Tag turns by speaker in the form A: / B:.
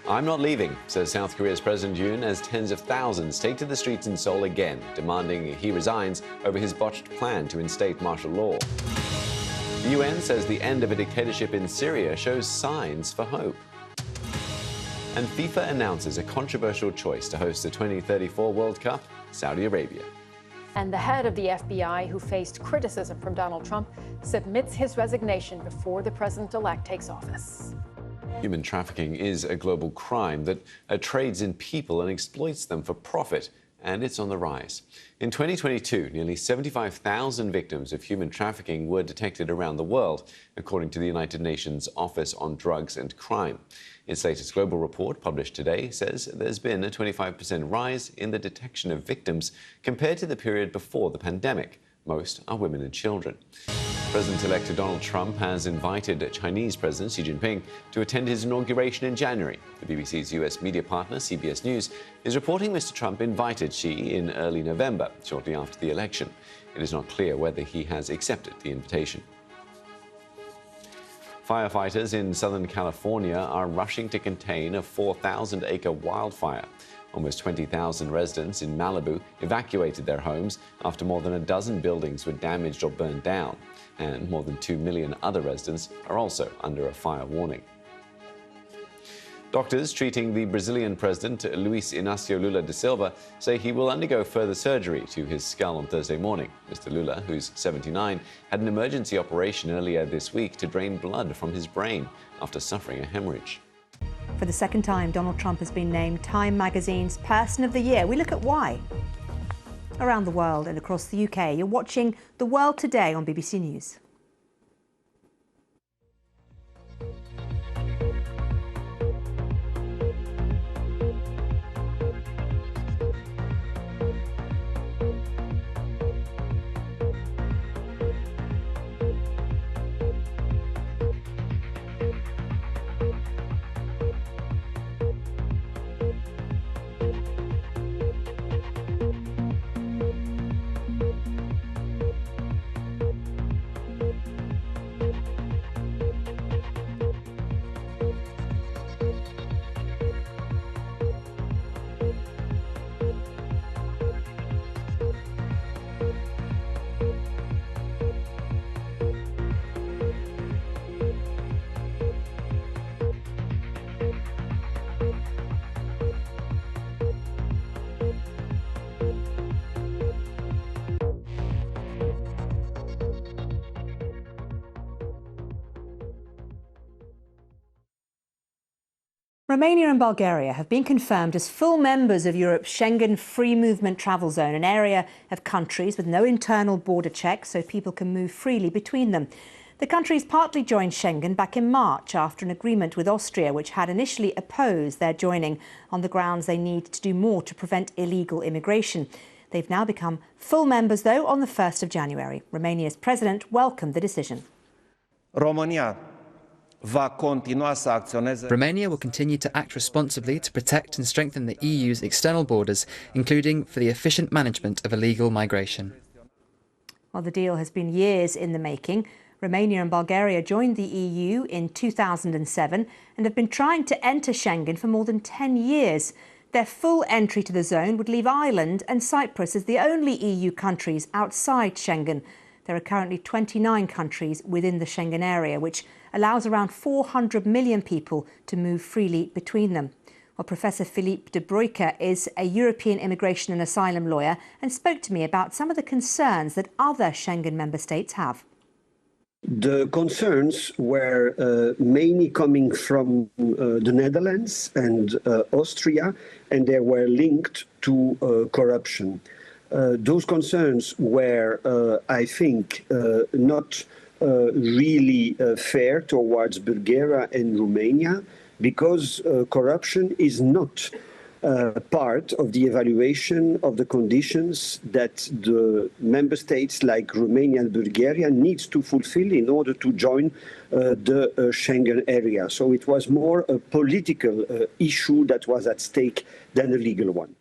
A: I'm not leaving, says South Korea's President Yoon, as tens of thousands take to the streets in Seoul again, demanding he resigns over his botched plan to instate martial law. The UN says the end of a dictatorship in Syria shows signs for hope. And FIFA announces a controversial choice to host the 2034 World Cup, Saudi Arabia.
B: And the head of the FBI, who faced criticism from Donald Trump, submits his resignation before the president-elect takes office.
A: Human trafficking is a global crime that trades in people and exploits them for profit, and it's on the rise. In 2022, nearly 75,000 victims of human trafficking were detected around the world, according to the United Nations Office on Drugs and Crime. Its latest global report, published today, says there's been a 25% rise in the detection of victims compared to the period before the pandemic. Most are women and children. President-elect Donald Trump has invited Chinese President Xi Jinping to attend his inauguration in January. The BBC's US media partner, CBS News, is reporting Mr. Trump invited Xi in early November, shortly after the election. It is not clear whether he has accepted the invitation. Firefighters in Southern California are rushing to contain a 4,000-acre wildfire. Almost 20,000 residents in Malibu evacuated their homes after more than a dozen buildings were damaged or burned down. And more than 2 million other residents are also under a fire warning. Doctors treating the Brazilian president, Luiz Inácio Lula da Silva, say he will undergo further surgery to his skull on Thursday morning. Mr. Lula, who's 79, had an emergency operation earlier this week to drain blood from his brain after suffering a hemorrhage.
C: For the second time, Donald Trump has been named Time magazine's Person of the Year. We look at why. Around the world and across the UK, you're watching The World Today on BBC News. Romania and Bulgaria have been confirmed as full members of Europe's Schengen free movement travel zone, an area of countries with no internal border checks so people can move freely between them. The countries partly joined Schengen back in March after an agreement with Austria, which had initially opposed their joining on the grounds they need to do more to prevent illegal immigration. They've now become full members, though, on the 1st of January. Romania's president welcomed the decision.
D: Romania will continue to act responsibly to protect and strengthen the EU's external borders, including for the efficient management of illegal migration.
C: Well, the deal has been years in the making. Romania and Bulgaria joined the EU in 2007 and have been trying to enter Schengen for more than 10 years. Their full entry to the zone would leave Ireland and Cyprus as the only EU countries outside Schengen. There are currently 29 countries within the Schengen area, which allows around 400 million people to move freely between them. Well, Professor Philippe de Broeke is a European immigration and asylum lawyer and spoke to me about some of the concerns that other Schengen member states have.
E: The concerns were mainly coming from the Netherlands and Austria, and they were linked to corruption. Those concerns were, I think, not really fair towards Bulgaria and Romania, because corruption is not part of the evaluation of the conditions that the member states like Romania and Bulgaria needs to fulfill in order to join the Schengen area. So it was more a political issue that was at stake than a legal one.